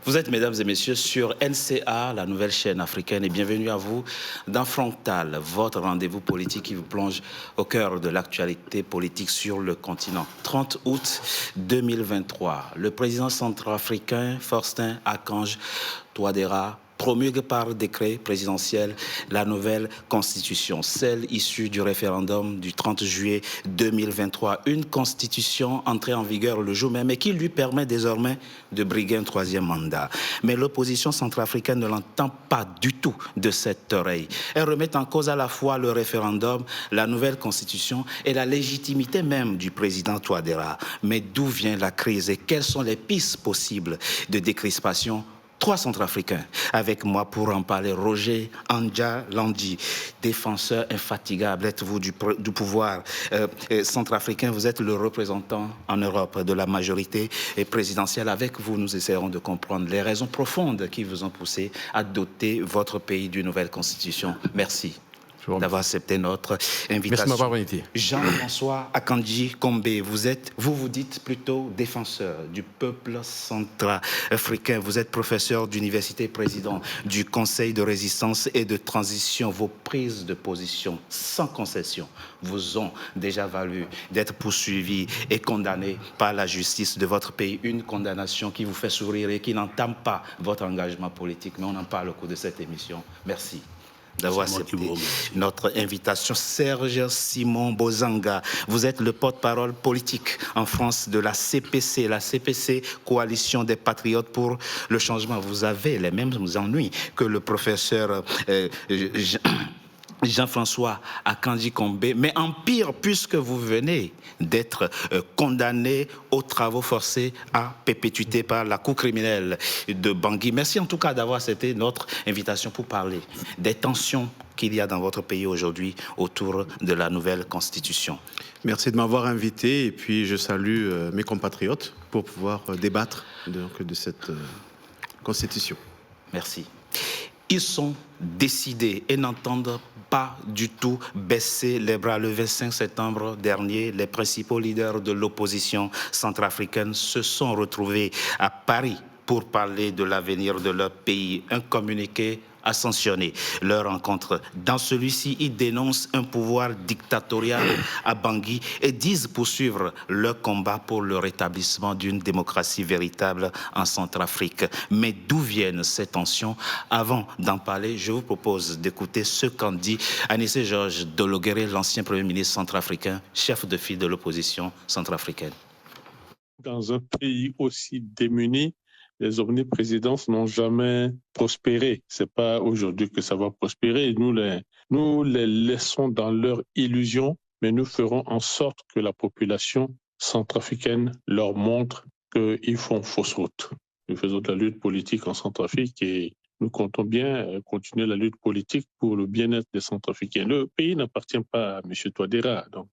Vous êtes, mesdames et messieurs, sur NCA, la nouvelle chaîne africaine, et bienvenue à vous dans Frontal, votre rendez-vous politique qui vous plonge au cœur de l'actualité politique sur le continent. 30 août 2023, le président centrafricain Faustin Archange Touadéra promulgue par décret présidentiel la nouvelle constitution, celle issue du référendum du 30 juillet 2023. Une constitution entrée en vigueur le jour même et qui lui permet désormais de briguer un troisième mandat. Mais l'opposition centrafricaine ne l'entend pas du tout de cette oreille. Elle remet en cause à la fois le référendum, la nouvelle constitution et la légitimité même du président Touadéra. Mais d'où vient la crise et quelles sont les pistes possibles de décrispation? Trois Centrafricains. Avec moi pour en parler, Roger Anja Landi, défenseur infatigable, êtes-vous du pouvoir centrafricain. Vous êtes le représentant en Europe de la majorité présidentielle. Avec vous, nous essaierons de comprendre les raisons profondes qui vous ont poussé à doter votre pays d'une nouvelle constitution. Merci d'avoir accepté notre invitation. Merci de m'avoir invité. Jean-François Akandji Kombe, vous dites plutôt défenseur du peuple centrafricain. Vous êtes professeur d'université, président du Conseil de résistance et de transition. Vos prises de position sans concession vous ont déjà valu d'être poursuivis et condamnés par la justice de votre pays. Une condamnation qui vous fait sourire et qui n'entame pas votre engagement politique. Mais on en parle au cours de cette émission. Merci d'avoir accepté notre invitation. Serge Simon Bozanga, vous êtes le porte-parole politique en France de la CPC, Coalition des Patriotes pour le Changement. Vous avez les mêmes ennuis que le professeur Jean-François Akandji Kombe, mais en pire, puisque vous venez d'être condamné aux travaux forcés à perpétuité par la Cour criminelle de Bangui. Merci en tout cas d'avoir accepté notre invitation pour parler des tensions qu'il y a dans votre pays aujourd'hui autour de la nouvelle constitution. Merci de m'avoir invité et puis je salue mes compatriotes pour pouvoir débattre de cette constitution. Merci. Ils sont décidés et n'entendent pas du tout baisser les bras. Le 25 septembre dernier, les principaux leaders de l'opposition centrafricaine se sont retrouvés à Paris pour parler de l'avenir de leur pays. Un communiqué a sanctionné leur rencontre. Dans celui-ci, ils dénoncent un pouvoir dictatorial à Bangui et disent poursuivre leur combat pour le rétablissement d'une démocratie véritable en Centrafrique. Mais d'où viennent ces tensions? Avant d'en parler, je vous propose d'écouter ce qu'en dit Anissé Georges Dologuéré, l'ancien Premier ministre centrafricain, chef de file de l'opposition centrafricaine. Dans un pays aussi démuni, les omniprésidences n'ont jamais prospéré. C'est pas aujourd'hui que ça va prospérer. Nous les laissons dans leur illusion, mais nous ferons en sorte que la population centrafricaine leur montre qu'ils font fausse route. Nous faisons de la lutte politique en Centrafrique et nous comptons bien continuer la lutte politique pour le bien-être des Centrafricains. Le pays n'appartient pas à M. Touadéra, donc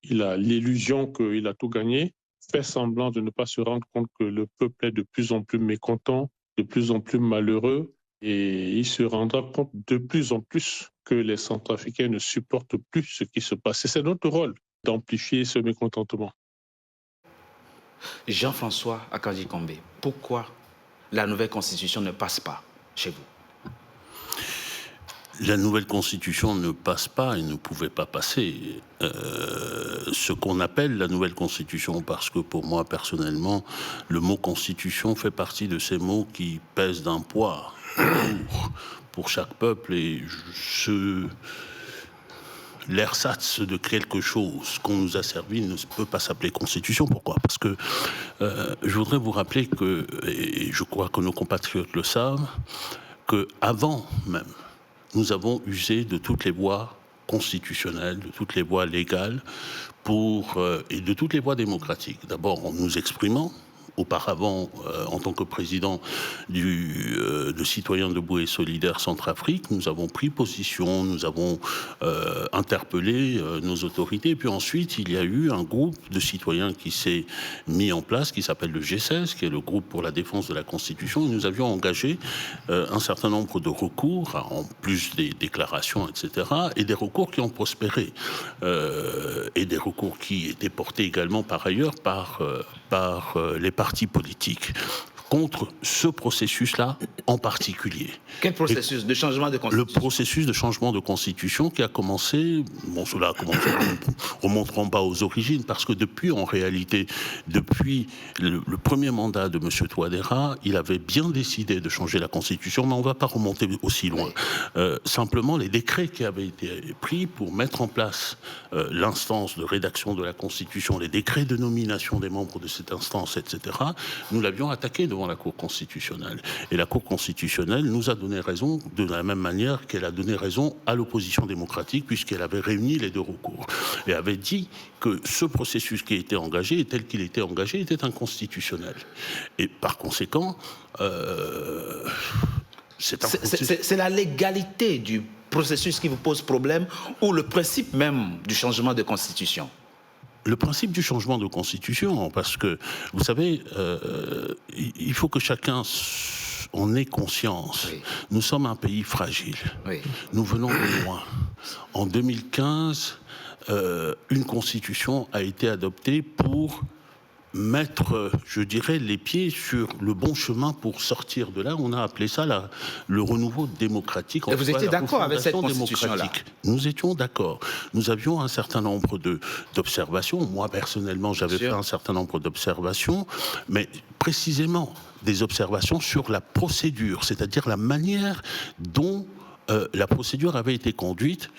il a l'illusion qu'il a tout gagné, fait semblant de ne pas se rendre compte que le peuple est de plus en plus mécontent, de plus en plus malheureux, et il se rendra compte de plus en plus que les Centrafricains ne supportent plus ce qui se passe. Et c'est notre rôle d'amplifier ce mécontentement. Jean-François Akandji Kombe, pourquoi la nouvelle constitution ne passe pas chez vous? La nouvelle constitution ne passe pas et ne pouvait pas passer. Ce qu'on appelle la nouvelle constitution, parce que pour moi, personnellement, le mot constitution fait partie de ces mots qui pèsent d'un poids pour chaque peuple et l'ersatz de quelque chose qu'on nous a servi ne peut pas s'appeler constitution. Pourquoi? Parce que je voudrais vous rappeler que, et je crois que nos compatriotes le savent, qu'avant même, nous avons usé de toutes les voies constitutionnelles, de toutes les voies légales et de toutes les voies démocratiques. D'abord en nous exprimant, auparavant en tant que président de Citoyens debout et solidaires Centrafrique, nous avons pris position, nous avons interpellé nos autorités. Et puis ensuite, il y a eu un groupe de citoyens qui s'est mis en place, qui s'appelle le G16, qui est le groupe pour la défense de la Constitution. Et nous avions engagé un certain nombre de recours, en plus des déclarations, etc., et des recours qui ont prospéré. Et des recours qui étaient portés également par ailleurs par les partis politiques. Je contre ce processus-là en particulier. Quel processus de changement de constitution? Le processus de changement de constitution qui a commencé, bon, cela a commencé, remonteront pas aux origines, parce que depuis le premier mandat de M. Touadéra, il avait bien décidé de changer la constitution, mais on ne va pas remonter aussi loin. Simplement, les décrets qui avaient été pris pour mettre en place l'instance de rédaction de la constitution, les décrets de nomination des membres de cette instance, etc., nous l'avions attaqué devant la Cour constitutionnelle. Et la Cour constitutionnelle nous a donné raison de la même manière qu'elle a donné raison à l'opposition démocratique, puisqu'elle avait réuni les deux recours. Et avait dit que ce processus qui était engagé, et tel qu'il était engagé, était inconstitutionnel. Et par conséquent, c'est la légalité du processus qui vous pose problème, ou le principe même du changement de constitution? Le principe du changement de constitution, parce que, vous savez, il faut que chacun en ait conscience. Oui. Nous sommes un pays fragile. Oui. Nous venons de loin. En 2015, une constitution a été adoptée pour mettre, je dirais, les pieds sur le bon chemin pour sortir de là. On a appelé ça le renouveau démocratique. Et vous étiez d'accord avec cette constitution-là? Nous étions d'accord. Nous avions un certain nombre d'observations. Moi, personnellement, j'avais fait un certain nombre d'observations, mais précisément des observations sur la procédure, c'est-à-dire la manière dont la procédure avait été conduite.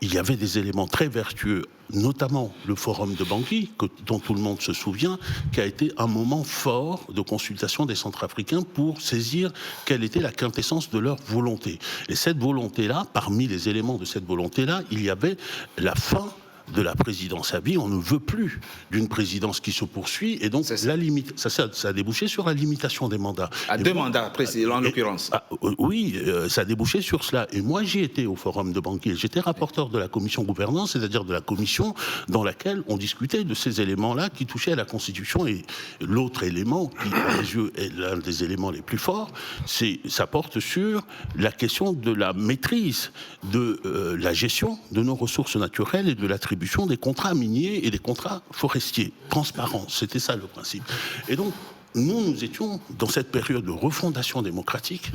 Il y avait des éléments très vertueux, notamment le forum de Bangui, dont tout le monde se souvient, qui a été un moment fort de consultation des Centrafricains pour saisir quelle était la quintessence de leur volonté. Et cette volonté-là, parmi les éléments de cette volonté-là, il y avait la fin de la présidence à vie. On ne veut plus d'une présidence qui se poursuit, et donc ça a débouché sur la limitation des mandats. À deux mandats, en l'occurrence. Oui, ça a débouché sur cela. Et moi, j'y étais au forum de Bangui. J'étais rapporteur de la commission gouvernance, c'est-à-dire de la commission dans laquelle on discutait de ces éléments-là qui touchaient à la Constitution. Et l'autre élément, qui, à mes yeux, est l'un des éléments les plus forts, ça porte sur la question de la maîtrise de la gestion de nos ressources naturelles et de l'attribution des contrats miniers et des contrats forestiers. Transparence, c'était ça le principe. Et donc, nous étions dans cette période de refondation démocratique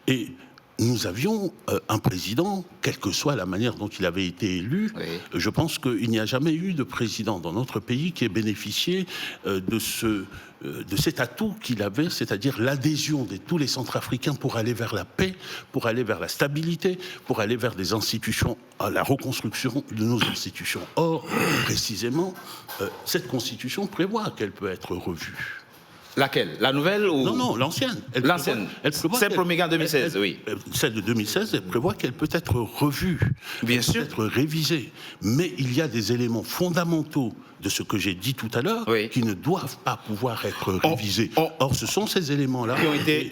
et nous avions un président, quelle que soit la manière dont il avait été élu. Oui. Je pense qu'il n'y a jamais eu de président dans notre pays qui ait bénéficié de cet atout qu'il avait, c'est-à-dire l'adhésion de tous les Centrafricains pour aller vers la paix, pour aller vers la stabilité, pour aller vers des institutions, à la reconstruction de nos institutions. Or, précisément, cette constitution prévoit qu'elle peut être revue. Laquelle? La nouvelle ou... Non, l'ancienne. L'ancienne. Celle promulguée en 2016, oui. Celle de 2016, elle prévoit qu'elle peut être revue. Bien sûr. Peut être révisée. Mais il y a des éléments fondamentaux de ce que j'ai dit tout à l'heure qui ne doivent pas pouvoir être révisés. Or, ce sont ces éléments-là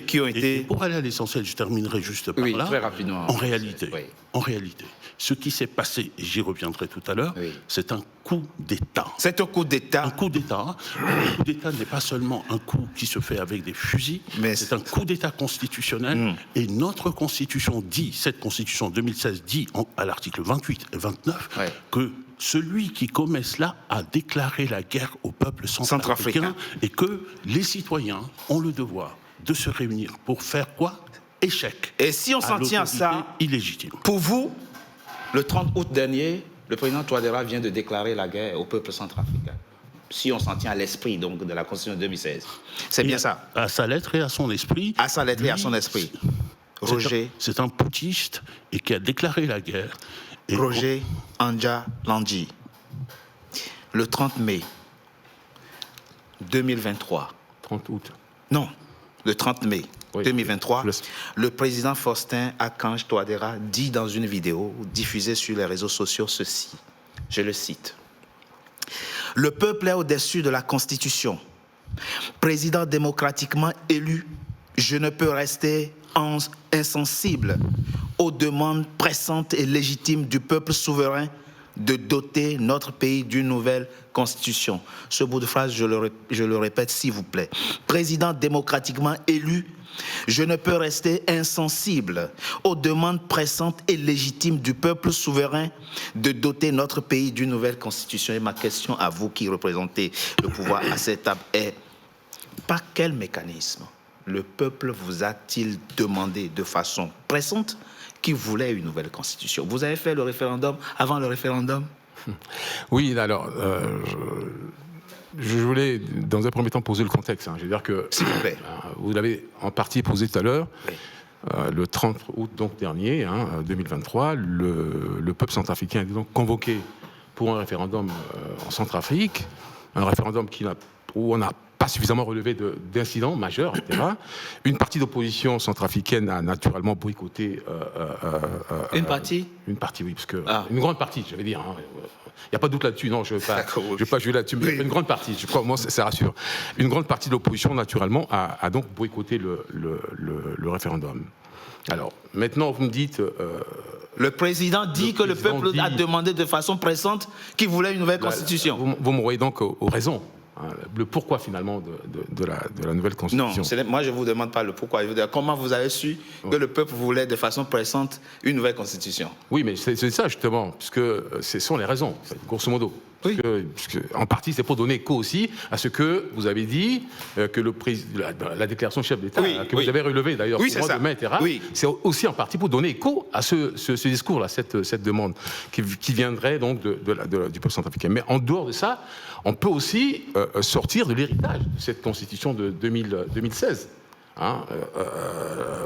qui ont été... Et pour aller à l'essentiel, je terminerai juste par là. Très rapidement. En réalité, ce qui s'est passé, et j'y reviendrai tout à l'heure, c'est un coup d'État. C'est un coup d'État. Un coup d'État. Un coup d'État n'est pas seulement un coup qui se fait avec des fusils, mais c'est un coup d'État constitutionnel. Et notre Constitution dit, cette Constitution 2016 dit, à l'article 28 et 29, que celui qui commet cela a déclaré la guerre au peuple centrafricain et que les citoyens ont le devoir de se réunir pour faire quoi? Échec. Et si on s'en tient à ça, illégitime. Pour vous, le 30 août dernier, le président Touadéra vient de déclarer la guerre au peuple centrafricain. Si on s'en tient à l'esprit donc de la Constitution de 2016. C'est bien ça. À sa lettre et à son esprit. À sa lettre et à son esprit. Roger. C'est un putschiste et qui a déclaré la guerre. Roger Anja Landji. Le 30 mai 2023. 30 août. Non, le 30 mai 2023, le président Faustin Archange Touadéra dit dans une vidéo diffusée sur les réseaux sociaux ceci, je le cite. « Le peuple est au-dessus de la Constitution. Président démocratiquement élu, je ne peux rester insensible aux demandes pressantes et légitimes du peuple souverain de doter notre pays d'une nouvelle constitution. » Ce bout de phrase, je le répète, s'il vous plaît. Président démocratiquement élu, je ne peux rester insensible aux demandes pressantes et légitimes du peuple souverain de doter notre pays d'une nouvelle constitution. Et ma question à vous qui représentez le pouvoir à cette table est par quel mécanisme le peuple vous a-t-il demandé de façon pressante qu'il voulait une nouvelle constitution? Vous avez fait le référendum avant le référendum? Oui, alors, je voulais, dans un premier temps, poser le contexte. Je veux dire que, s'il vous plaît, vous l'avez en partie posé tout à l'heure. Oui. Le 30 août donc, dernier, 2023, le peuple centrafricain est donc convoqué pour un référendum en Centrafrique, un référendum où on n'a pas suffisamment relevé d'incidents majeurs, etc. Une partie d'opposition centrafricaine a naturellement boycotté... une partie? Une partie, oui, parce que... Une grande partie, je vais dire. Il n'y a pas de doute là-dessus, non, je ne vais pas jouer là-dessus, mais une grande partie, je crois, moi, ça rassure. Une grande partie de l'opposition, naturellement, a donc boycotté le référendum. Alors, maintenant, vous me dites... le président dit que le peuple a demandé de façon pressante qu'il voulait une nouvelle constitution. Vous me voyez donc aux raisons. Le pourquoi finalement de la nouvelle constitution. Non, moi je ne vous demande pas le pourquoi. Je veux dire, comment vous avez su que le peuple voulait de façon pressante une nouvelle constitution? Oui, mais c'est ça justement, puisque ce sont les raisons, grosso modo. Oui. Puisque, en partie, c'est pour donner écho aussi à ce que vous avez dit, que la déclaration de chef d'État, que vous avez relevée d'ailleurs, oui, de mai, etc. Oui. C'est aussi en partie pour donner écho à ce discours-là, cette demande qui viendrait donc du peuple centrafricain. Mais en dehors de ça, on peut aussi sortir de l'héritage de cette constitution de 2016.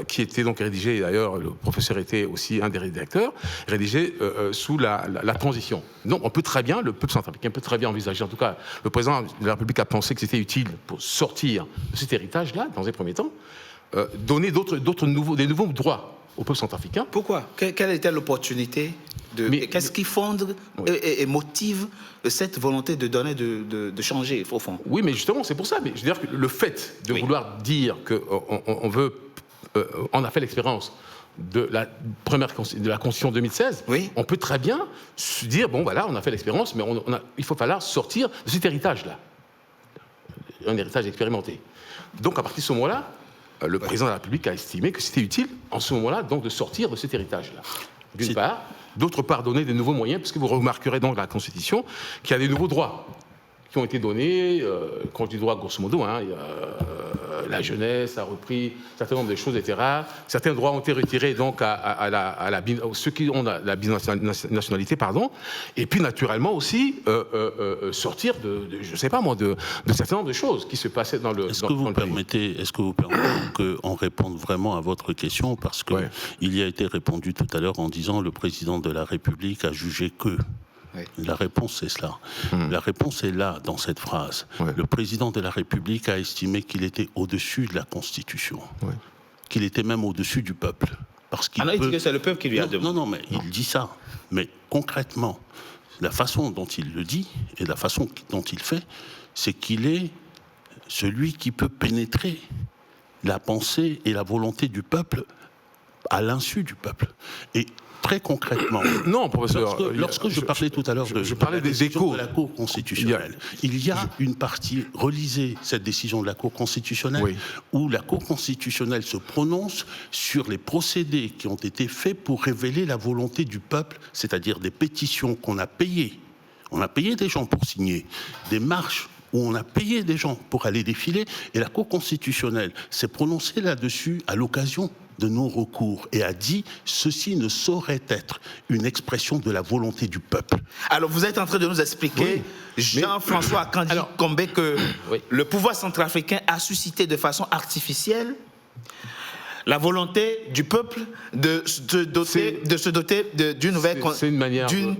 Qui était donc rédigé, d'ailleurs, le professeur était aussi un des rédacteurs, rédigé sous la transition. Donc on peut très bien, le peuple centrafricain peut très bien envisager, en tout cas, le président de la République a pensé que c'était utile pour sortir de cet héritage-là, dans un premier temps, donner des nouveaux droits au peuple centrafricain. Pourquoi? Quelle était l'opportunité? Qu'est-ce qui fonde et motive cette volonté de donner, de changer, au fond? Oui, mais justement, c'est pour ça. Mais je veux dire que le fait de vouloir dire qu'on a fait l'expérience de la Constitution 2016, on peut très bien se dire, bon, voilà, on a fait l'expérience, mais il faut falloir sortir de cet héritage-là. Un héritage expérimenté. Donc, à partir de ce moment-là, le président de la République a estimé que c'était utile, en ce moment-là, donc, de sortir de cet héritage-là. D'une part. D'autre part, donner de nouveaux moyens, puisque vous remarquerez dans la Constitution qu'il y a des nouveaux droits qui ont été donnés. Quand je dis droit, grosso modo, la jeunesse a repris un certain nombre de choses, etc. Certains droits ont été retirés donc à ceux qui ont la binationalité, pardon. Et puis, naturellement aussi, sortir je ne sais pas moi, de certain nombre de choses qui se passaient dans le... Est-ce que vous permettez qu'on réponde vraiment à votre question? Parce qu'il y a été répondu tout à l'heure en disant le président de la République a jugé que... Oui. La réponse, c'est cela. La réponse est là, dans cette phrase. Le président de la République a estimé qu'il était au-dessus de la Constitution, qu'il était même au-dessus du peuple. Parce qu'il il dit que c'est le peuple qui lui a demandé. Non, mais il dit ça. Mais concrètement, la façon dont il le dit et la façon dont il fait, c'est qu'il est celui qui peut pénétrer la pensée et la volonté du peuple à l'insu du peuple. Et très concrètement, non, professeur. Lorsque je parlais tout à l'heure je parlais des échos de la Cour constitutionnelle, il y a une partie, relisez cette décision de la Cour constitutionnelle, où la Cour constitutionnelle se prononce sur les procédés qui ont été faits pour révéler la volonté du peuple, c'est-à-dire des pétitions qu'on a payées. On a payé des gens pour signer, des marches où on a payé des gens pour aller défiler, et la Cour constitutionnelle s'est prononcée là-dessus à l'occasion de non-recours et a dit « ceci ne saurait être une expression de la volonté du peuple ». Alors vous êtes en train de nous expliquer, Jean-François Akanji Combé, que le pouvoir centrafricain a suscité de façon artificielle la volonté du peuple de se doter d'une nouvelle constitution.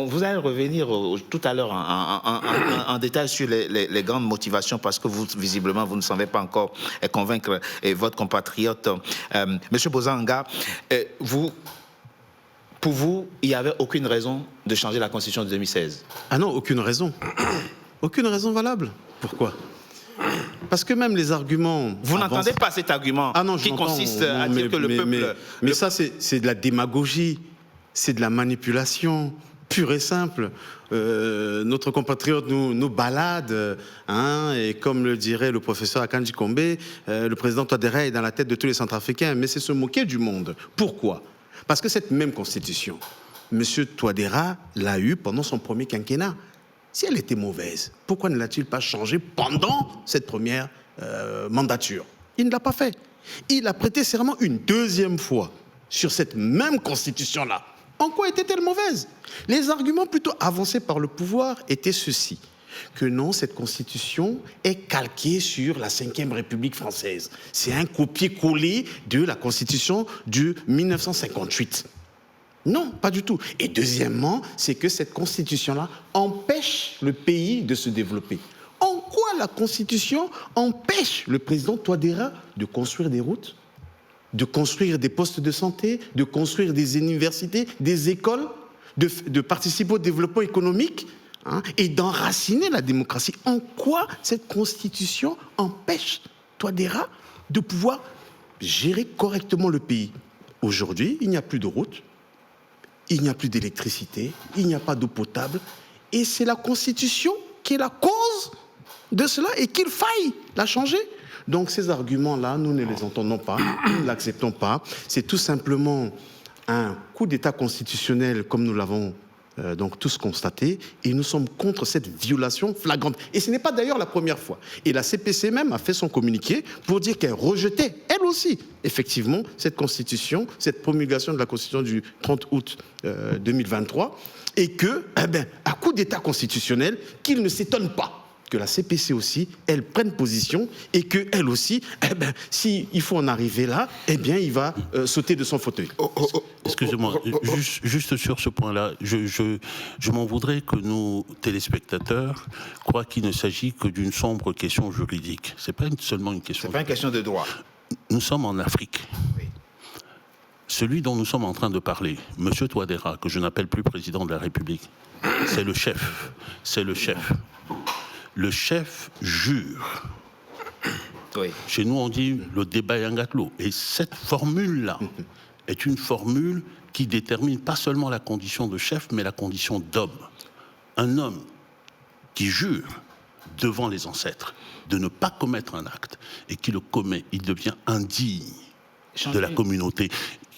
Vous allez revenir tout à l'heure en détail sur les grandes motivations, parce que vous, visiblement, vous ne savez pas encore convaincre votre compatriote. Monsieur Bozanga, pour vous, il n'y avait aucune raison de changer la Constitution de 2016? Ah non, aucune raison. Aucune raison valable. Pourquoi? Parce que même les arguments... Vous n'entendez pas cet argument qui consiste à dire que le peuple... Mais ça, c'est de la démagogie, c'est de la manipulation pure et simple. Notre compatriote nous balade, et comme le dirait le professeur Akanji Combé, le président Touadéra est dans la tête de tous les Centrafricains, mais c'est se moquer du monde. Pourquoi? Parce que cette même constitution, M. Touadéra l'a eue pendant son premier quinquennat. Si elle était mauvaise, pourquoi ne l'a-t-il pas changée pendant cette première mandature. Il ne l'a pas fait. Il a prêté serment une deuxième fois sur cette même constitution-là. En quoi était-elle mauvaise? Les arguments plutôt avancés par le pouvoir étaient ceux-ci. Que non, cette constitution est calquée sur la Ve République française. C'est un copier-coller de la constitution de 1958. Non, pas du tout. Et deuxièmement, c'est que cette constitution-là empêche le pays de se développer. En quoi la constitution empêche le président Touadéra de construire des routes, de construire des postes de santé, de construire des universités, des écoles, de participer au développement économique, et d'enraciner la démocratie? En quoi cette constitution empêche Touadéra de pouvoir gérer correctement le pays? Aujourd'hui, il n'y a plus de routes, il n'y a plus d'électricité, il n'y a pas d'eau potable, et c'est la constitution qui est la cause de cela et qu'il faille la changer. Donc ces arguments-là, nous ne les entendons pas, nous ne l'acceptons pas. C'est tout simplement un coup d'État constitutionnel comme nous l'avons donc tous constaté, et nous sommes contre cette violation flagrante. Et ce n'est pas d'ailleurs la première fois. Et la CPC même a fait son communiqué pour dire qu'elle rejetait, elle aussi, effectivement, cette constitution, cette promulgation de la constitution du 30 août 2023, et que, à coup d'État constitutionnel, qu'il ne s'étonne pas que la CPC aussi, elle prenne position et qu'elle aussi, s'il faut en arriver là, il va sauter de son fauteuil. Excusez-moi, juste sur ce point-là, je m'en voudrais que nos téléspectateurs croient qu'il ne s'agit que d'une sombre question juridique. C'est pas seulement une question. C'est pas une question de droit. Nous sommes en Afrique. Oui. Celui dont nous sommes en train de parler, M. Touadéra, que je n'appelle plus président de la République, c'est le chef. C'est le chef. Le chef jure. Oui. Chez nous, on dit le débat yangatlo. Et cette formule-là est une formule qui détermine pas seulement la condition de chef, mais la condition d'homme. Un homme qui jure devant les ancêtres de ne pas commettre un acte et qui le commet, il devient indigne de la communauté.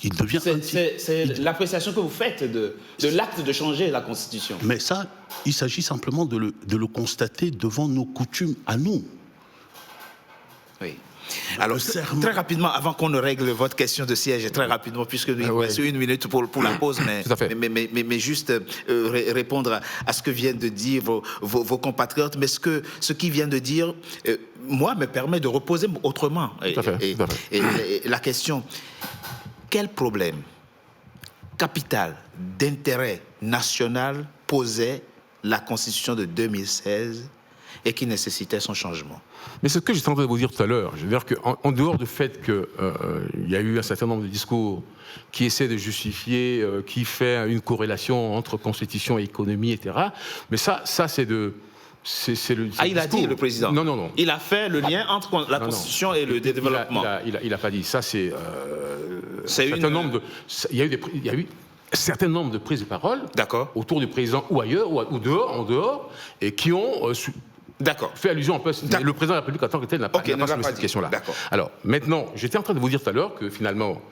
Il devient c'est l'appréciation que vous faites de l'acte de changer la Constitution. Mais ça, il s'agit simplement de le constater devant nos coutumes à nous. Oui. Alors, très rapidement, avant qu'on ne règle votre question de siège, très rapidement, puisque nous avons une minute pour la pause, mais juste répondre à ce que viennent de dire vos compatriotes, mais ce qu'ils viennent de dire, moi, me permet de reposer autrement. Et la question, quel problème capital d'intérêt national posait la Constitution de 2016 et qui nécessitait son changement? Mais c'est ce que j'étais en train de vous dire tout à l'heure. Je veux dire qu'en dehors du fait qu'il y a eu un certain nombre de discours qui essaient de justifier, qui fait une corrélation entre constitution et économie, etc. Mais ça c'est de... il a dit, le président. Non. Il a fait le lien entre la Constitution et le développement. Il n'a pas dit. Ça, c'est... Il y a eu un certain nombre de prises de parole autour du président ou ailleurs, ou en dehors, et qui ont... fait allusion un peu. Le président de la République, en tant que tel, n'a pas soulevé cette question-là. Alors, maintenant, j'étais en train de vous dire tout à l'heure que finalement,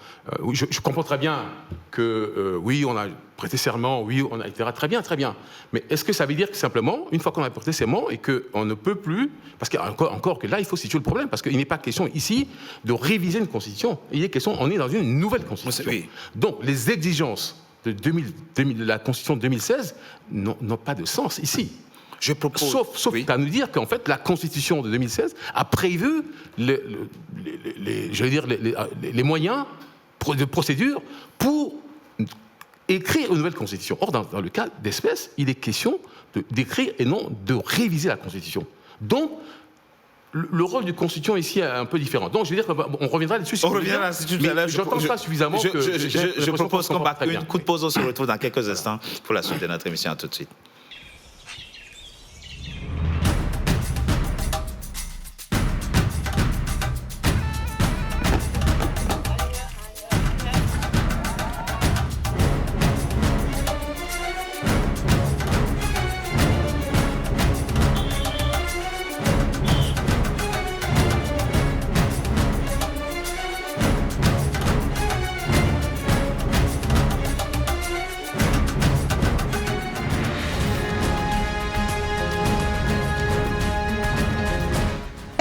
je comprends très bien que, oui, on a prêté serment, oui, on a été très bien. Mais est-ce que ça veut dire que simplement, une fois qu'on a prêté serment et qu'on ne peut plus, parce qu'encore que là, il faut situer le problème, parce qu'il n'est pas question ici de réviser une constitution. Il est question, on est dans une nouvelle constitution. Oui. Donc, les exigences de la constitution de 2016 n'ont pas de sens ici. Je propose, sauf à nous dire qu'en fait, la Constitution de 2016 a prévu les moyens de procédure pour écrire une nouvelle Constitution. Or, dans le cas d'espèce, il est question d'écrire et non de réviser la Constitution. Donc, le rôle du Constitution ici est un peu différent. Donc, je veux dire qu'on reviendra là-dessus. On reviendra là-dessus tout à l'heure. Je n'entends pas suffisamment je propose qu'on batte une coup de pause. On se retrouve dans quelques instants pour la suite de notre émission. À tout de suite.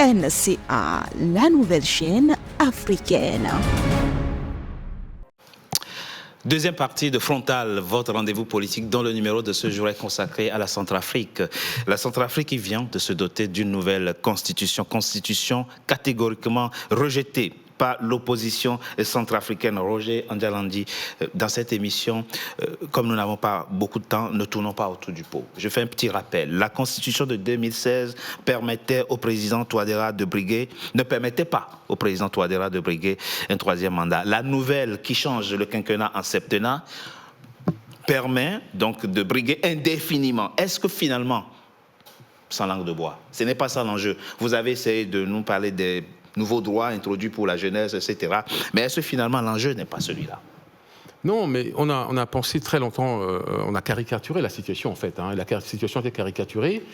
NCA, la nouvelle chaîne africaine. Deuxième partie de Frontal, votre rendez-vous politique, dont le numéro de ce jour est consacré à la Centrafrique. La Centrafrique qui vient de se doter d'une nouvelle constitution catégoriquement rejetée par l'opposition centrafricaine. Roger Andjalandi, dans cette émission, comme nous n'avons pas beaucoup de temps, ne tournons pas autour du pot. Je fais un petit rappel. La constitution de 2016 permettait au président Touadéra de briguer, ne permettait pas au président Touadéra de briguer un troisième mandat. La nouvelle qui change le quinquennat en septennat permet donc de briguer indéfiniment. Est-ce que finalement, sans langue de bois, ce n'est pas ça l'enjeu? Vous avez essayé de nous parler des nouveaux droits introduits pour la jeunesse, etc. Mais est-ce que finalement l'enjeu n'est pas celui-là? Non, mais on a pensé très longtemps, on a caricaturé la situation en fait. La situation était caricaturée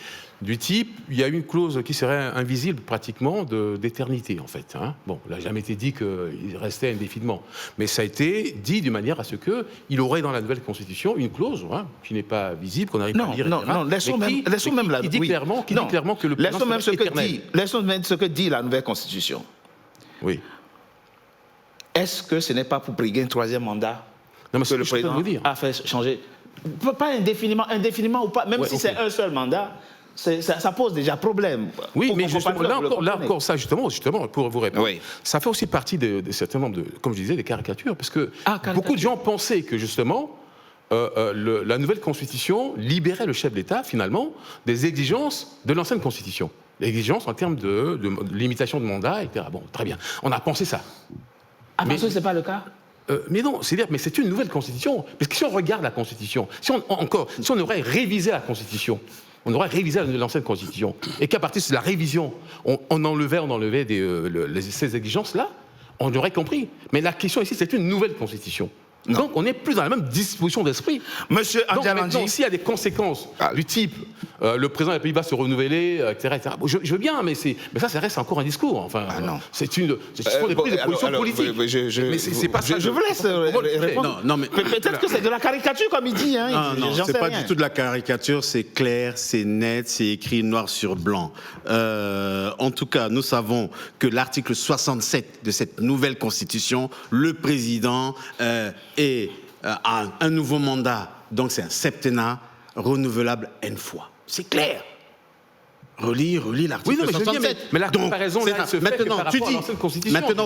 du type, il y a une clause qui serait invisible pratiquement d'éternité en fait. Bon, il n'a jamais été dit qu'il restait indéfiniment, mais ça a été dit d'une manière à ce qu'il aurait dans la nouvelle constitution une clause qui n'est pas visible, qu'on n'arrive pas à lire. Non, laissons même la... Il dit clairement que le président est éternel. Laissons même ce que dit la nouvelle constitution. Oui. Est-ce que ce n'est pas pour briguer un troisième mandat? Non, mais que le président a fait changer, pas indéfiniment ou pas, même si c'est un seul mandat, ça pose déjà problème. Oui, mais justement, là encore, ça justement, pour vous répondre, ça fait aussi partie de certains nombres de, comme je disais, des caricatures, parce que beaucoup de gens pensaient que justement, la nouvelle constitution libérait le chef de l'État, finalement, des exigences de l'ancienne constitution. L'exigence en termes de limitation de mandat, etc. Bon, très bien. On a pensé ça. Mais ce n'est pas le cas. Mais non, c'est une nouvelle constitution. Parce que si on regarde la constitution, si on aurait révisé la constitution, on aurait révisé l'ancienne constitution, et qu'à partir de la révision, on enlevait ces exigences-là, on aurait compris. Mais la question ici, c'est une nouvelle constitution. Non. Donc on n'est plus dans la même disposition d'esprit. Monsieur Andjalandi, donc s'il y a des conséquences du type le président des Pays-Bas se renouveler, etc. Je veux bien, mais ça reste encore un discours. Enfin, ce sont des prises de position politiques. Mais c'est pas ça. Je vous laisse répondre. Non, mais peut-être que c'est de la caricature, comme il dit. Non, c'est pas du tout de la caricature. C'est clair, c'est net, c'est écrit noir sur blanc. En tout cas, nous savons que l'article 67 de cette nouvelle constitution, le président a un nouveau mandat, donc c'est un septennat renouvelable N fois. C'est clair. Relis l'article 67. Mais la comparaison là, se fait par rapport à l'ancienne constitution. Maintenant,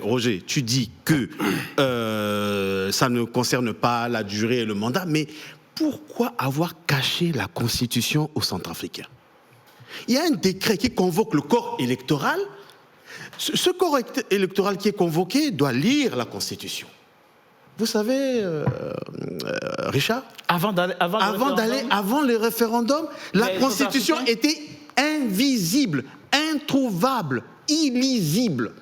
Roger, tu dis que ça ne concerne pas la durée et le mandat, mais pourquoi avoir caché la constitution aux Centrafricains? Il y a un décret qui convoque le corps électoral. Ce corps électoral qui est convoqué doit lire la constitution. Vous savez, Richard, avant le référendum, la Constitution était invisible, introuvable, illisible.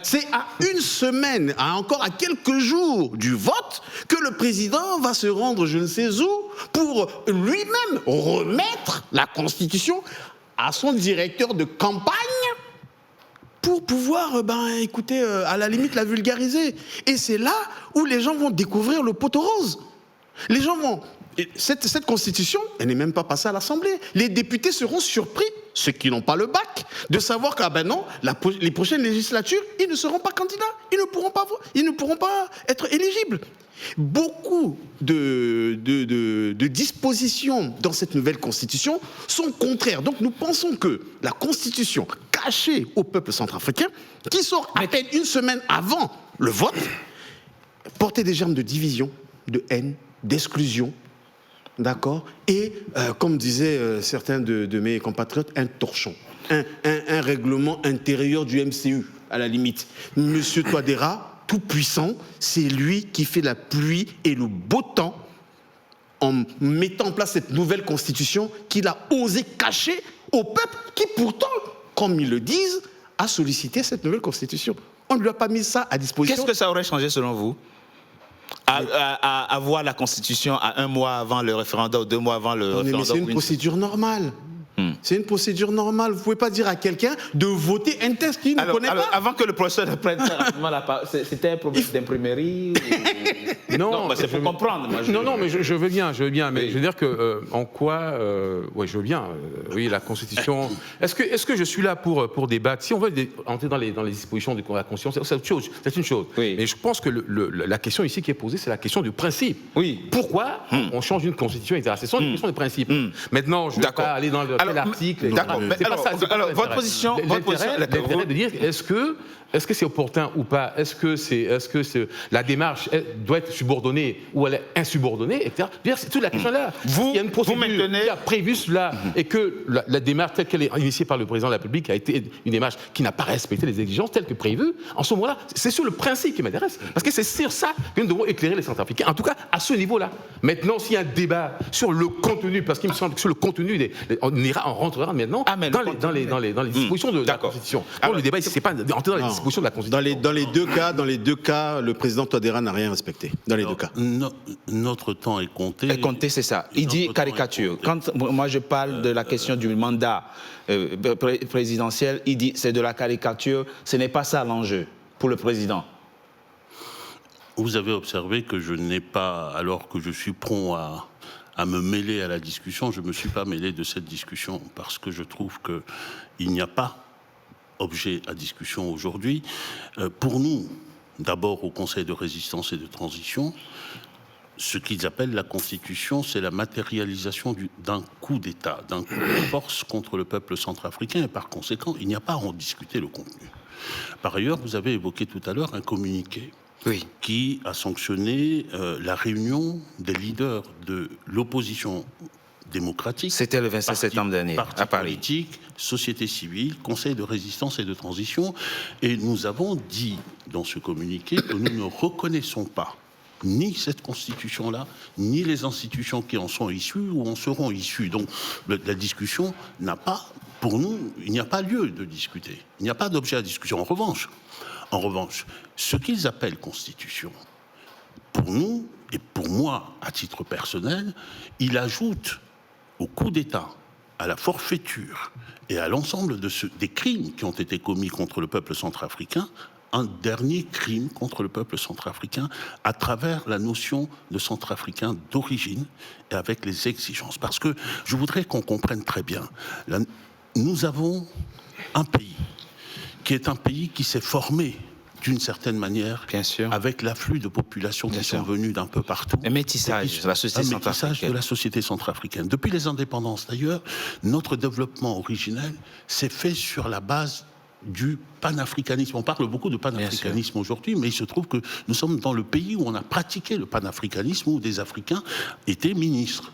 C'est à une semaine, encore à quelques jours du vote, que le président va se rendre je ne sais où pour lui-même remettre la Constitution à son directeur de campagne, pour pouvoir, écoutez, à la limite, la vulgariser. Et c'est là où les gens vont découvrir le poteau rose. Les gens vont... Cette constitution, elle n'est même pas passée à l'Assemblée. Les députés seront surpris, ceux qui n'ont pas le bac, de savoir que, les prochaines législatures, ils ne seront pas candidats. Ils ne pourront pas être éligibles. Beaucoup de dispositions dans cette nouvelle constitution sont contraires. Donc nous pensons que la constitution cachée au peuple centrafricain, qui sort à peine une semaine avant le vote, portait des germes de division, de haine, d'exclusion, d'accord? Et comme disaient certains de mes compatriotes, un torchon, un règlement intérieur du MCU, à la limite. Monsieur Touadéra, tout puissant, c'est lui qui fait la pluie et le beau temps en mettant en place cette nouvelle constitution qu'il a osé cacher au peuple qui pourtant, comme ils le disent, a sollicité cette nouvelle constitution. On ne lui a pas mis ça à disposition. Qu'est-ce que ça aurait changé selon vous à avoir la constitution à un mois avant le référendum ou 2 mois avant le référendum? Mais c'est une procédure normale. C'est une procédure normale. Vous ne pouvez pas dire à quelqu'un de voter un texte qu'il ne connaît pas. Avant que le professeur ne prenne rapidement la parole, c'était un problème d'imprimerie Non, c'est pour comprendre. Non, mais je veux bien. Mais oui. Je veux dire que, en quoi... oui, je veux bien. Oui, la Constitution... Est-ce que je suis là pour débattre? Si on veut entrer dans les dispositions de la Constitution, c'est autre chose. C'est une chose. Oui. Mais je pense que la question ici qui est posée, c'est la question du principe. Oui. Pourquoi on change une Constitution, etc. C'est une question de principe. Maintenant, je ne vais pas aller dans l'article. D'accord. Alors, votre position... L'intérêt de dire, est-ce que c'est opportun ou pas? Est-ce que la démarche doit être subordonnée ou elle est insubordonnée, etc. C'est toute la question là. Il y a une procédure qui a prévu cela et que la démarche telle qu'elle est initiée par le président de la République a été une démarche qui n'a pas respecté les exigences telles que prévues. En ce moment-là, c'est sur le principe qui m'intéresse. Parce que c'est sur ça que nous devons éclairer les Centrafricains. En tout cas, à ce niveau-là. Maintenant, s'il y a un débat sur le contenu, parce qu'il me semble que sur le contenu, on rentrera maintenant dans les dispositions de la Constitution. Le débat ici, c'est pas d'entrer dans les dispositions de la Constitution. Dans les deux cas, le président Touadéra n'a rien respecté. Dans les deux cas. Notre temps est compté. Est compté, c'est ça. Il dit caricature. Quand moi je parle de la question du mandat présidentiel, il dit c'est de la caricature. Ce n'est pas ça l'enjeu pour le président. Vous avez observé que je n'ai pas, alors que je suis prompt à me mêler à la discussion, je ne me suis pas mêlé de cette discussion parce que je trouve qu'il n'y a pas objet à discussion aujourd'hui. Pour nous, d'abord au Conseil de résistance et de transition, ce qu'ils appellent la Constitution, c'est la matérialisation d'un coup d'État, d'un coup de force contre le peuple centrafricain et par conséquent, il n'y a pas à en discuter le contenu. Par ailleurs, vous avez évoqué tout à l'heure un communiqué qui a sanctionné la réunion des leaders de l'opposition démocratique. C'était le 27 septembre dernier, à Paris. Politique, société civile, Conseil de résistance et de transition. Et nous avons dit dans ce communiqué que nous ne reconnaissons pas ni cette constitution-là, ni les institutions qui en sont issues ou en seront issues. Donc la discussion n'a pas, pour nous, il n'y a pas lieu de discuter. Il n'y a pas d'objet à discussion. En revanche, ce qu'ils appellent constitution, pour nous, et pour moi, à titre personnel, il ajoute au coup d'État, à la forfaiture et à l'ensemble des crimes qui ont été commis contre le peuple centrafricain, un dernier crime contre le peuple centrafricain à travers la notion de centrafricain d'origine et avec les exigences. Parce que je voudrais qu'on comprenne très bien, nous avons un pays qui est un pays qui s'est formé d'une certaine manière, avec l'afflux de populations qui sont venues d'un peu partout. Un métissage de la société centrafricaine. De la société centrafricaine. Depuis les indépendances, d'ailleurs, notre développement originel s'est fait sur la base du panafricanisme. On parle beaucoup de panafricanisme aujourd'hui, mais il se trouve que nous sommes dans le pays où on a pratiqué le panafricanisme, où des Africains étaient ministres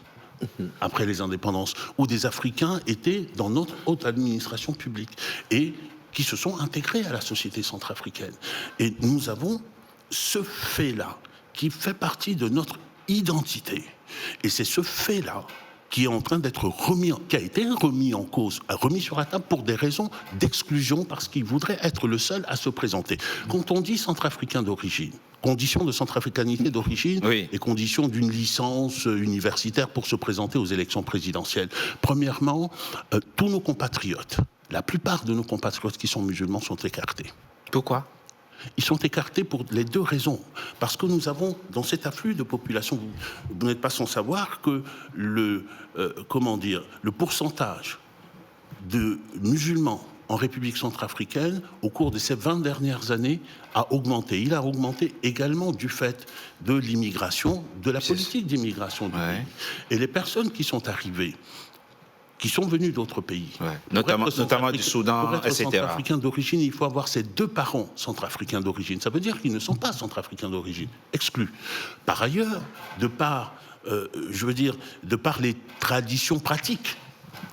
après les indépendances, où des Africains étaient dans notre haute administration publique. Et qui se sont intégrés à la société centrafricaine. Et nous avons ce fait-là qui fait partie de notre identité. Et c'est ce fait-là qui est en train d'être qui a été remis en cause, remis sur la table pour des raisons d'exclusion, parce qu'il voudrait être le seul à se présenter. Quand on dit centrafricain d'origine, conditions de centrafricanité d'origine et conditions d'une licence universitaire pour se présenter aux élections présidentielles. Premièrement, tous nos compatriotes, la plupart de nos compatriotes qui sont musulmans sont écartés. Pourquoi ? Ils sont écartés pour les deux raisons. Parce que nous avons, dans cet afflux de population, vous n'êtes pas sans savoir que le pourcentage de musulmans en République centrafricaine, au cours de ces 20 dernières années, a augmenté. Il a augmenté également du fait de l'immigration, de la politique d'immigration du pays. Et les personnes qui sont arrivées, qui sont venus d'autres pays, notamment du Soudan, pour être etc. Centrafricain d'origine, il faut avoir ses deux parents centrafricains d'origine. Ça veut dire qu'ils ne sont pas centrafricains d'origine, exclus. Par ailleurs, de par les traditions pratiques,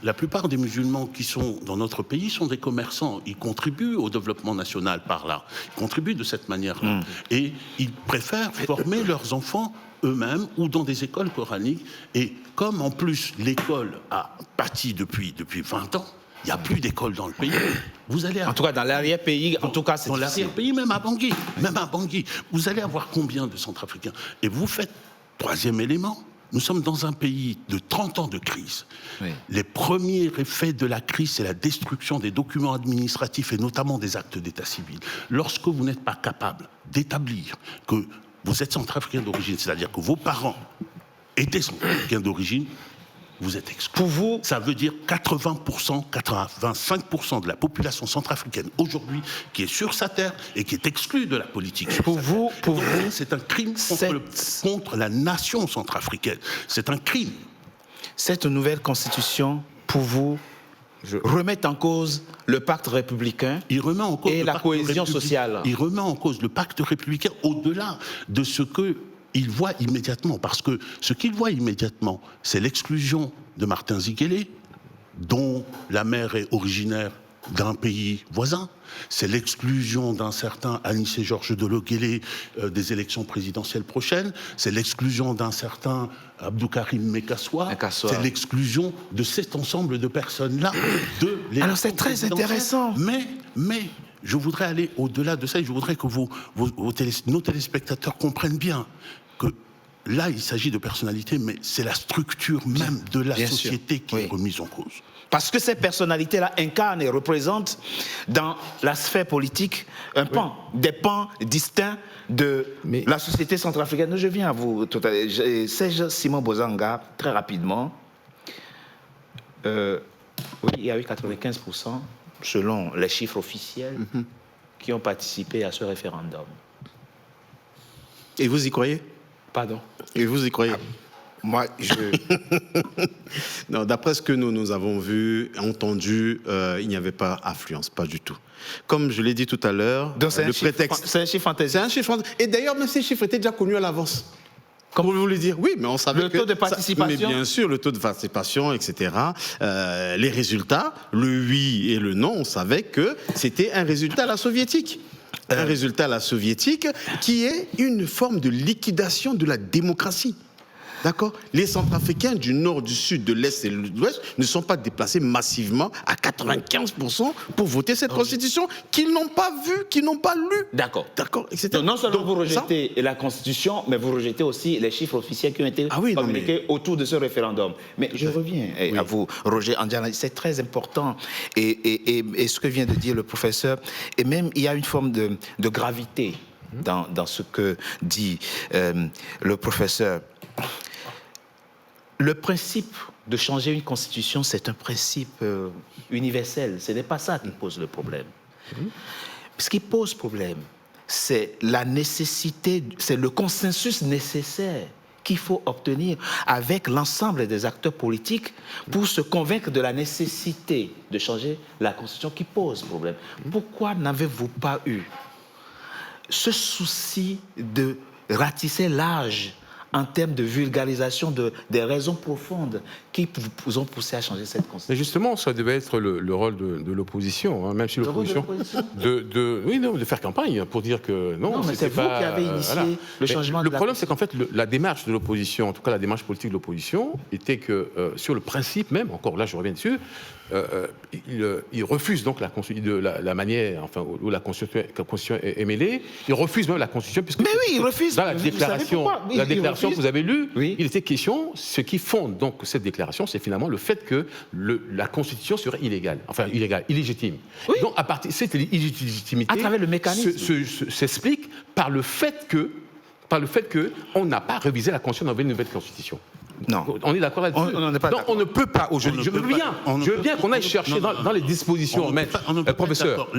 la plupart des musulmans qui sont dans notre pays sont des commerçants. Ils contribuent au développement national par là. Ils contribuent de cette manière-là. Et ils préfèrent former leurs enfants eux-mêmes ou dans des écoles coraniques. Et comme en plus l'école a pâti depuis 20 ans, il n'y a plus d'école dans le pays. Vous allez en tout cas, dans l'arrière-pays, c'est difficile. Dans l'arrière-pays, même à Bangui, vous allez avoir combien de Centrafricains ? Et vous faites, troisième élément, Nous sommes dans un pays de 30 ans de crise. Oui. Les premiers effets de la crise, c'est la destruction des documents administratifs et notamment des actes d'état civil. Lorsque vous n'êtes pas capable d'établir que vous êtes centrafricain d'origine, c'est-à-dire que vos parents étaient centrafricains d'origine, vous êtes exclu. Pour vous, ça veut dire 80%, 85% de la population centrafricaine aujourd'hui qui est sur sa terre et qui est exclue de la politique. Pour vous, c'est un crime contre la nation centrafricaine. C'est un crime. Cette nouvelle constitution, pour vous, remet en cause le pacte républicain et la cohésion sociale. Il remet en cause le pacte républicain au-delà de ce que il voit immédiatement, parce que ce qu'il voit immédiatement, c'est l'exclusion de Martin Ziguélé, dont la mère est originaire d'un pays voisin. C'est l'exclusion d'un certain Anissé Georges Dologuélé des élections présidentielles prochaines. C'est l'exclusion d'un certain Abdou Karim Mekassoua. C'est l'exclusion de cet ensemble de personnes-là de l'élection. Alors c'est très intéressant. Mais je voudrais aller au-delà de ça et je voudrais que nos téléspectateurs comprennent bien que là, il s'agit de personnalités, mais c'est la structure même de la société qui est remise en cause. Parce que ces personnalités-là incarnent et représentent dans la sphère politique des pans distincts de la société centrafricaine. Je viens à vous tout à l'heure. Serge Simon Bozanga, très rapidement. Il y a eu 95%, selon les chiffres officiels, qui ont participé à ce référendum. Et vous y croyez? Pardon? Et vous y croyez? Moi, Non, d'après ce que nous avons vu, entendu, il n'y avait pas affluence, pas du tout. Comme je l'ai dit tout à l'heure, le prétexte... C'est un chiffre fantastique. C'est un chiffre fantastique. Et d'ailleurs, même ces chiffres étaient déjà connus à l'avance. Comme vous voulez dire, oui, mais on savait le taux de participation. Mais bien sûr, le taux de participation, etc. Les résultats, le oui et le non, on savait que c'était un résultat à la soviétique. Un résultat à la soviétique qui est une forme de liquidation de la démocratie. D'accord? Les Centrafricains du nord, du sud, de l'est et de l'ouest ne sont pas déplacés massivement à 95% pour voter cette constitution qu'ils n'ont pas vue, qu'ils n'ont pas lue. D'accord. D'accord, etc. Donc, non seulement vous rejetez la constitution, mais vous rejetez aussi les chiffres officiels qui ont été communiqués autour de ce référendum. Mais je reviens à vous, Roger Andiana, c'est très important. Et ce que vient de dire le professeur, et même il y a une forme de gravité dans ce que dit le professeur. Le principe de changer une constitution, c'est un principe universel. Ce n'est pas ça qui pose le problème. Ce qui pose problème, c'est la nécessité, c'est le consensus nécessaire qu'il faut obtenir avec l'ensemble des acteurs politiques pour se convaincre de la nécessité de changer la constitution qui pose problème. Pourquoi n'avez-vous pas eu ce souci de ratisser large en termes de vulgarisation des raisons profondes qui vous ont poussé à changer cette constitution? Mais justement, ça devait être le rôle de l'opposition, hein, même si l'opposition de faire campagne pour dire que non, mais c'est vous qui avez initié le changement. Le problème, c'est qu'en fait, la démarche de l'opposition, en tout cas la démarche politique de l'opposition, était que sur le principe même, encore là, je reviens dessus, il refuse donc la manière, enfin, où la constitution est mêlée. Il refuse même la constitution, puisque mais oui, il refuse. Dans la déclaration que vous avez lue, il était question, ce qui fonde donc cette déclaration, c'est finalement le fait que la constitution serait illégale, illégitime. Oui. Donc à partir cette illégitimité, à travers le mécanisme, s'explique par le fait que on n'a pas révisé la constitution dans une nouvelle constitution. Non. On est d'accord là-dessus. On ne peut pas aujourd'hui. Je veux bien qu'on aille chercher dans les dispositions. Professeur,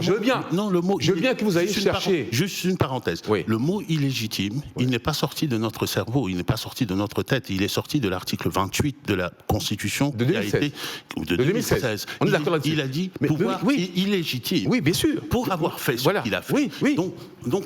je veux bien. Non, le mot. Je veux bien que vous ayez cherché. Juste une parenthèse. Oui. Le mot illégitime, il n'est pas sorti de notre cerveau, il n'est pas sorti de notre tête. Il est sorti de l'article 28 de la Constitution de 2016. De 2016. On est d'accord là-dessus. Il a dit pouvoir illégitime. Oui, bien sûr. Pour avoir fait ce qu'il a fait. Oui. Donc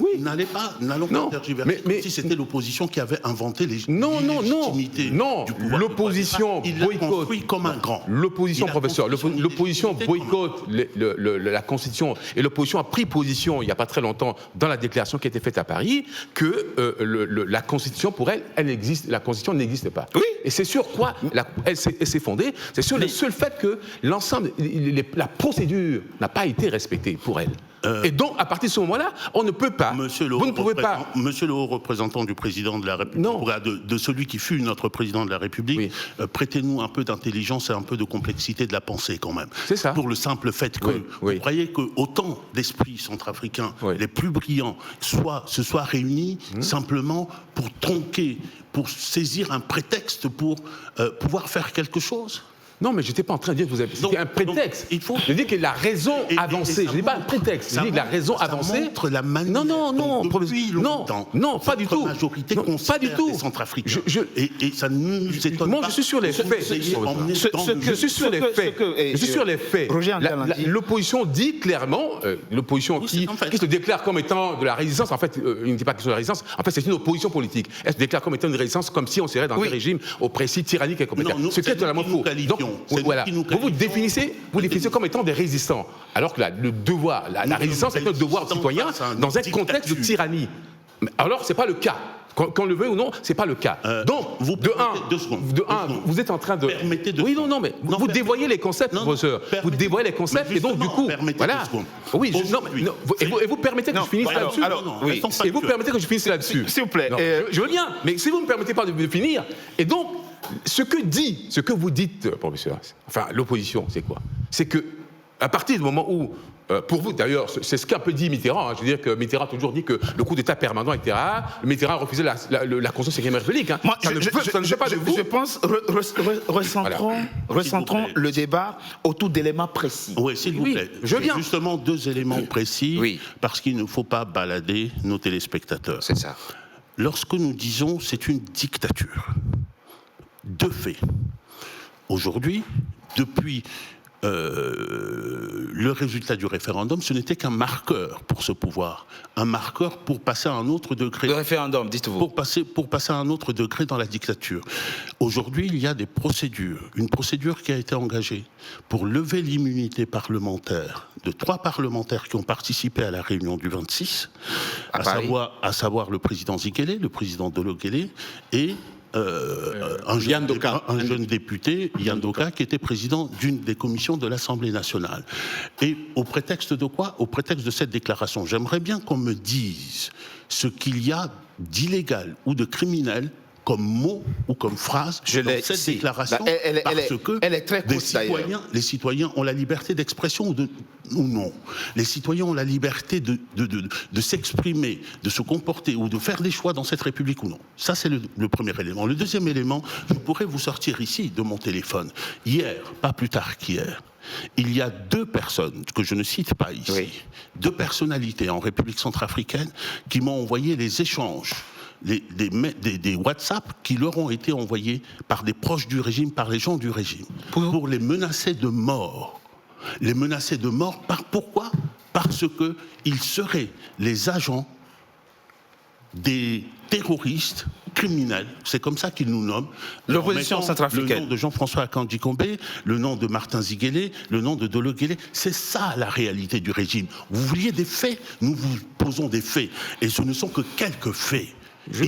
n'allons pas tergiverser. Mais si c'était l'opposition qui avait inventé les légitimité. Non, l'opposition boycotte comme un grand. L'opposition, professeur, l'opposition boycotte la Constitution et l'opposition a pris position il n'y a pas très longtemps dans la déclaration qui a été faite à Paris que la Constitution pour elle existe, la Constitution n'existe pas. Oui. Et c'est sur quoi elle s'est fondée? C'est sur le seul fait que l'ensemble, la procédure n'a pas été respectée pour elle. Et donc, à partir de ce moment-là, on ne peut pas. Monsieur le haut représentant du président de la République, de celui qui fut notre président de la République, prêtez-nous un peu d'intelligence et un peu de complexité de la pensée quand même. C'est ça. Pour le simple fait que vous croyez que autant d'esprits centrafricains, les plus brillants, se soient réunis simplement pour tronquer, pour saisir un prétexte pour pouvoir faire quelque chose? Non, mais je n'étais pas en train de dire que vous avez... C'était un prétexte. Je dis que la raison avancée, je ne dis pas un prétexte, je dis que la raison avancée... Ça montre la manière depuis longtemps. Non, pas du tout. Majorité Pas du tout. Les Centrafricains. Et ça ne nous étonne pas. Moi, je suis sur les faits. Je suis sur les faits. Je suis sur les faits. L'opposition dit clairement, l'opposition qui se déclare comme étant de la résistance, en fait, il n'était pas question de la résistance, en fait, c'est une opposition politique. Elle se déclare comme étant une résistance, comme si on serait dans un régime oppressif, tyrannique et compétent. Ce qui est totalement faux. Voilà. Vous définissez comme étant des résistants, alors que le devoir, la résistance est un devoir citoyen dans un contexte de tyrannie. Alors, c'est pas le cas. Qu'on le veuille ou non, c'est pas le cas. Donc, vous êtes en train de... Oui, non, mais vous dévoyez les concepts, professeur. Vous dévoyez les concepts, et donc, du coup, voilà. Oui, et vous permettez que je finisse là-dessus. Et vous permettez que je finisse là-dessus. S'il vous plaît. Je veux bien, mais si vous ne me permettez pas de finir, et donc, ce que vous dites, professeur, enfin, l'opposition, c'est quoi? C'est que, à partir du moment où, pour vous, d'ailleurs, c'est ce qu'a peu dit Mitterrand. Je veux dire que Mitterrand a toujours dit que le coup d'État permanent, etc. Mitterrand a refusé la Constitution de la 5e République. Moi, je pense, recentrons le débat autour d'éléments précis. Oui, s'il vous plaît. Je viens. Justement, 2 éléments précis, parce qu'il ne faut pas balader nos téléspectateurs. C'est ça. Lorsque nous disons c'est une dictature, de fait, aujourd'hui, depuis le résultat du référendum, ce n'était qu'un marqueur pour ce pouvoir, un marqueur pour passer à un autre degré. Le référendum, dites-vous. Pour passer à un autre degré dans la dictature. Aujourd'hui, il y a des procédures, une procédure qui a été engagée pour lever l'immunité parlementaire de 3 parlementaires qui ont participé à la réunion du 26, à savoir le président Ziguélé, le président Dolo-Guélé et un jeune député, Yann Doka, qui était président d'une des commissions de l'Assemblée nationale. Et au prétexte de quoi? Au prétexte de cette déclaration. J'aimerais bien qu'on me dise ce qu'il y a d'illégal ou de criminel comme mot ou comme phrase dans cette déclaration, parce que elle est très courte, les citoyens ont la liberté d'expression ou non. Les citoyens ont la liberté de s'exprimer, de se comporter ou de faire des choix dans cette République ou non. Ça, c'est le premier élément. Le deuxième élément, je pourrais vous sortir ici de mon téléphone. Hier, pas plus tard qu'hier, il y a 2 personnes, que je ne cite pas ici, 2 personnalités en République centrafricaine qui m'ont envoyé les échanges, des WhatsApp qui leur ont été envoyés par des proches du régime, par les gens du régime, pour les menacer de mort. Les menacer de mort, pourquoi? Parce qu'ils seraient les agents des terroristes criminels, c'est comme ça qu'ils nous nomment. L'opposition centrafricaine. Le nom de Jean-François Akanji-Kombe, le nom de Martin Ziguélé, le nom de Dolo-Guélé, c'est ça la réalité du régime. Vous vouliez des faits, nous vous posons des faits, et ce ne sont que quelques faits. Je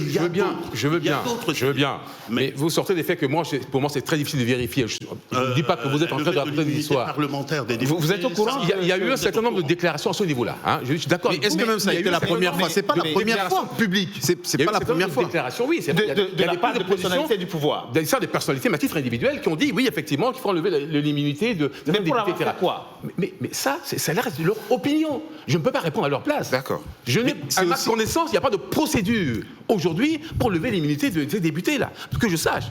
veux bien. Mais vous sortez des faits que pour moi, c'est très difficile de vérifier. Je ne dis pas que vous êtes en train de raconter des histoires. Vous êtes au courant? Il y a eu un certain nombre de déclarations à ce niveau-là. Je suis d'accord. Est-ce que même ça a été la première fois? C'est pas la première fois publique. C'est pas la première fois. Oui, de la part de personnalités du pouvoir. Des personnalités, mais à titre individuel, qui ont dit oui, effectivement, qu'il faut enlever l'immunité de mais pour avoir fait quoi? Mais ça reste de leur opinion. Je ne peux pas répondre à leur place. D'accord. À ma connaissance, il n'y a pas de procédure aujourd'hui pour lever l'immunité de ces députés-là. Que je sache.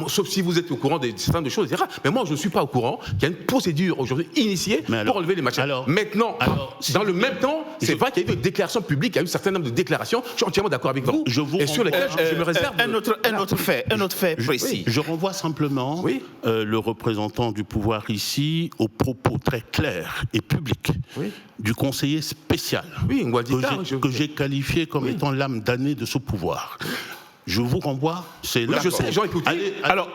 Sauf si vous êtes au courant de certaines de choses, etc. Mais moi, je ne suis pas au courant qu'il y a une procédure aujourd'hui initiée pour enlever les machins. Maintenant, dans le même temps, c'est vrai qu'il y a eu des déclarations publiques, il y a eu un certain nombre de déclarations. Je suis entièrement d'accord avec vous. Et sur lesquelles je me réserve. Un autre fait précis. Je renvoie simplement le représentant du pouvoir ici aux propos très clairs et publics du conseiller spécial que j'ai qualifié comme étant l'âme damnée de ce pouvoir. Je vous renvoie, c'est là. Je sais, Jean, écoutez. Alors,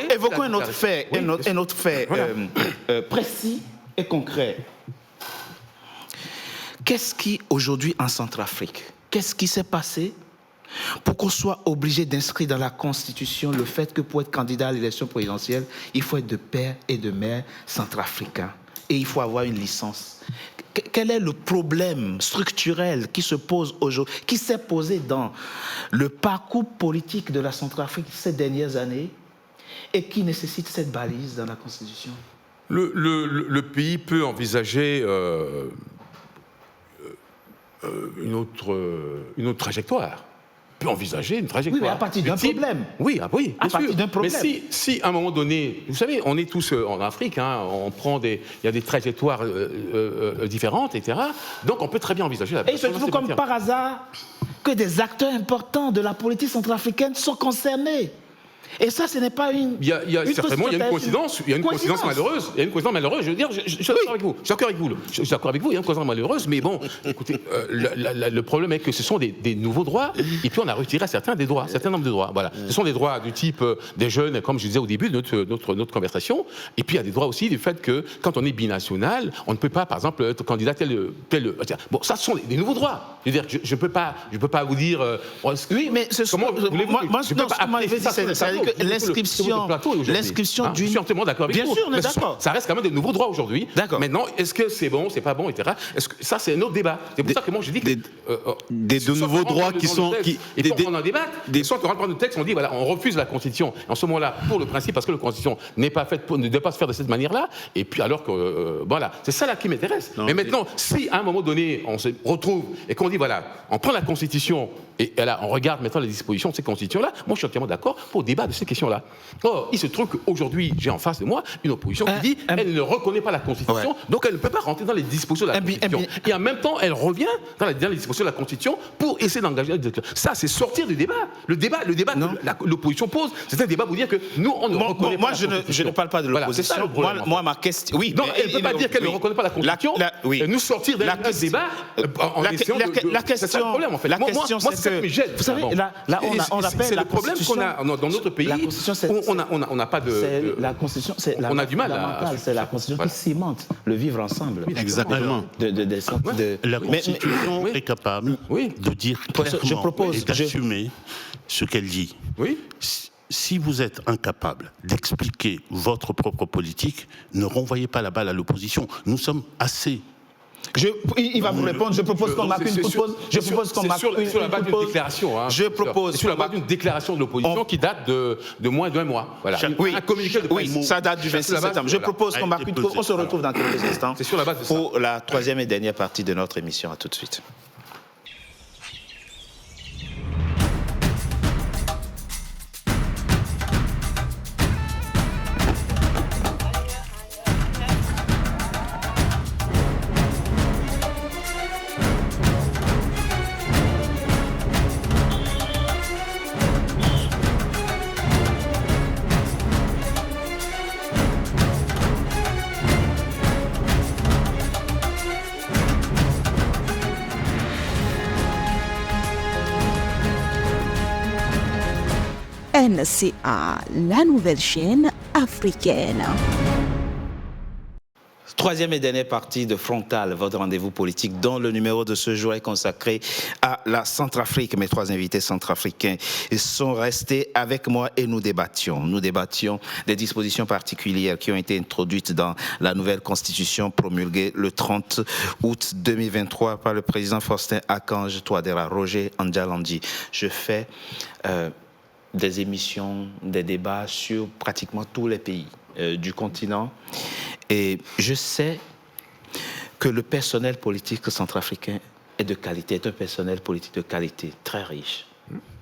évoquons un autre fait, précis et concret. Qu'est-ce qui, aujourd'hui, en Centrafrique, qu'est-ce qui s'est passé pour qu'on soit obligé d'inscrire dans la Constitution le fait que pour être candidat à l'élection présidentielle, il faut être de père et de mère centrafricains et il faut avoir une licence Quel est le problème structurel qui se pose aujourd'hui, qui s'est posé dans le parcours politique de la Centrafrique ces dernières années et qui nécessite cette balise dans la Constitution? Le pays peut envisager une autre trajectoire. Peut envisager une trajectoire. Oui, mais à partir d'un problème. Oui, oui, à partir d'un problème. Mais si à un moment donné, vous savez, on est tous en Afrique, hein, il y a des trajectoires différentes, etc. Donc on peut très bien envisager la. Et il se trouve comme par hasard que des acteurs importants de la politique centrafricaine sont concernés. Et ça, ce n'est pas une. Certainement, il y a une coïncidence. Il y a une coïncidence malheureuse. Il y a une coïncidence malheureuse. Je veux dire, je suis d'accord avec vous. Je suis d'accord avec vous. Je suis d'accord avec vous. Il y a une coïncidence malheureuse. Mais bon, écoutez, le problème est que ce sont des nouveaux droits. Et puis on a retiré certains nombres de droits. Voilà. Ce sont des droits du type des jeunes, comme je disais au début de notre conversation. Et puis il y a des droits aussi du fait que quand on est binational, on ne peut pas, par exemple, être candidat tel. Bon, ça, ce sont des nouveaux droits. Je veux dire, je peux pas vous dire. Oui, mais comment voulez-vous? Moi, je peux pas appeler ça. L'inscription d'une. Je suis entièrement d'accord avec vous. Bien sûr, on est d'accord. Ça reste quand même des nouveaux droits aujourd'hui. D'accord. Maintenant, est-ce que c'est bon, c'est pas bon, etc. Ça, c'est un autre débat. C'est pour ça que moi, je dis que. De nouveaux droits qui sont. Et puis, on en débat. Soit on rentre dans le texte, on dit, voilà, on refuse la Constitution. En ce moment-là, pour le principe, parce que la Constitution n'est pas faite ne doit pas se faire de cette manière-là. Et puis, alors que. Voilà. C'est ça là qui m'intéresse. Mais maintenant, si à un moment donné, on se retrouve et qu'on dit, voilà, on prend la Constitution et là, on regarde maintenant les dispositions de ces constitutions-là, moi, je suis entièrement d'accord pour débattre de ces questions-là. Or, il se trouve qu'aujourd'hui, j'ai en face de moi une opposition qui dit qu'elle ne reconnaît pas la Constitution, donc elle ne peut pas rentrer dans les dispositions de la Constitution. Et en même temps, elle revient dans les dispositions de la Constitution pour essayer d'engager. Ça, c'est sortir du débat. Le débat que l'opposition pose, c'est un débat pour dire que nous, on ne reconnaît pas la Constitution. Je ne parle pas de l'opposition. Voilà, moi, ma question. Oui, non, elle ne peut pas dire qu'elle ne reconnaît pas la Constitution et nous sortir d'un débat en essayant de. La question, c'est ça le problème, en fait. Moi, c'est ça qui me gêne. Vous savez, là, on appelle c'est le problème qu'on a dans notre pays. On n'a pas de. La Constitution, c'est on a du mal c'est la Constitution qui cimente le vivre ensemble. Exactement. La Constitution est capable de dire clairement et d'assumer ce qu'elle dit. Oui. Si vous êtes incapable d'expliquer votre propre politique, ne renvoyez pas la balle à l'opposition. Nous sommes assez. Il va vous répondre. Je propose qu'on marque une pause. Je propose qu'on marque une sur la base d'une déclaration. Je propose sur la base d'une déclaration de l'opposition qui date de moins d'un mois. Voilà. Un communiqué de presse. Oui, ça date du 26 septembre. Je propose qu'on marque une pause. On se retrouve dans quelques instants. C'est sur la base de ça. Pour la troisième et dernière partie de notre émission. À tout de suite. NCA, la nouvelle chaîne africaine. Troisième et dernière partie de Frontal, votre rendez-vous politique, dont le numéro de ce jour est consacré à la Centrafrique. Mes trois invités centrafricains sont restés avec moi et nous débattions. Nous débattions des dispositions particulières qui ont été introduites dans la nouvelle constitution promulguée le 30 août 2023 par le président Faustin-Archange Touadéra, Roger Andjalandi. Je fais des émissions, des débats sur pratiquement tous les pays du continent. Et je sais que le personnel politique centrafricain est de qualité, est un personnel politique de qualité, très riche,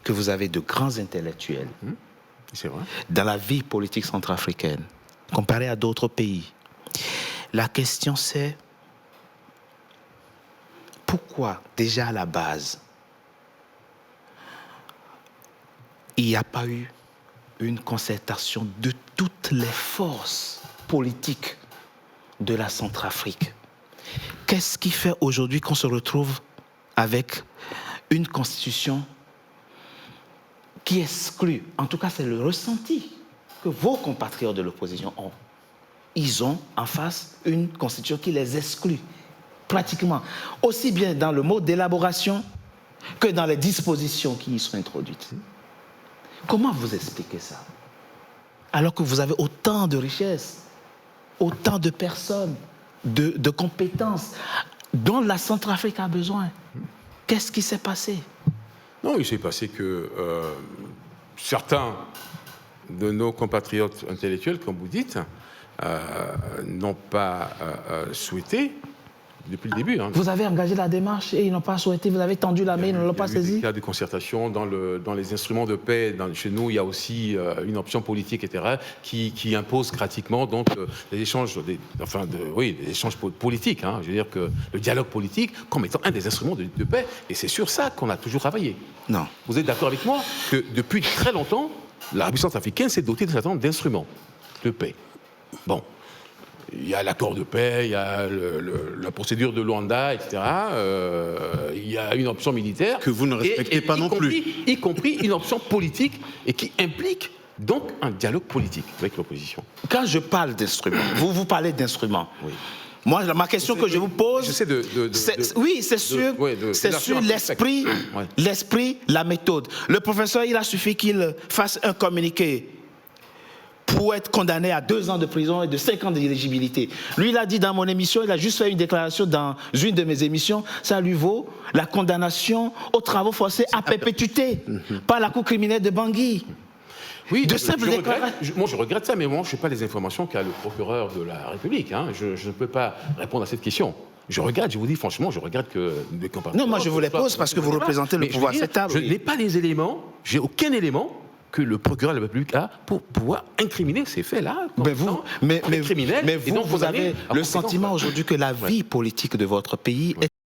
que vous avez de grands intellectuels C'est vrai. dans la vie politique centrafricaine, comparé à d'autres pays. La question c'est, pourquoi déjà à la base, il n'y a pas eu une concertation de toutes les forces politiques de la Centrafrique? Qu'est-ce qui fait aujourd'hui qu'on se retrouve avec une constitution qui exclut, en tout cas c'est le ressenti que vos compatriotes de l'opposition ont. Ils ont en face une constitution qui les exclut, pratiquement, aussi bien dans le mode d'élaboration que dans les dispositions qui y sont introduites. Comment vous expliquez ça? Alors que vous avez autant de richesses, autant de personnes de compétences dont la Centrafrique a besoin. Qu'est-ce qui s'est passé? Non, il s'est passé que certains de nos compatriotes intellectuels, comme vous dites, n'ont pas souhaité depuis le début. Hein. Vous avez engagé la démarche et ils n'ont pas souhaité, vous avez tendu la main, ils ne l'ont pas saisi. Il y a eu des cas de concertation dans les instruments de paix. Chez nous, il y a aussi une option politique, etc., qui impose pratiquement donc, les échanges, des échanges politiques. Hein. Je veux dire que le dialogue politique comme étant un des instruments de paix. Et c'est sur ça qu'on a toujours travaillé. Non. Vous êtes d'accord avec moi que depuis très longtemps, la République centrafricaine s'est dotée d'un certain nombre d'instruments de paix. Bon. Il y a l'accord de paix, il y a la procédure de Luanda, etc. Il y a une option militaire. Que vous ne respectez pas non plus. Y compris une option politique et qui implique donc un dialogue politique avec l'opposition. Quand je parle d'instruments, vous parlez d'instruments. Oui. Moi, ma question que je vous pose, c'est sur l'esprit, l'esprit, la méthode. Le professeur, il a suffi qu'il fasse un communiqué pour être condamné à 2 ans de prison et de 5 ans d'éligibilité. Lui, il a dit dans mon émission, il a juste fait une déclaration dans une de mes émissions, ça lui vaut la condamnation aux travaux forcés à perpétuité par la Cour criminelle de Bangui. Oui, je regrette ça, mais moi, je ne sais pas les informations qu'a le procureur de la République. Hein. Je ne peux pas répondre à cette question. Je regrette, je vous dis franchement, je regrette que... Non, moi je vous les pose parce que vous représentez le pouvoir acceptable. Je n'ai pas les éléments, j'ai aucun élément que le procureur de la République a pour pouvoir incriminer ces faits-là. Mais vous avez le sentiment aujourd'hui que la vie politique de votre pays est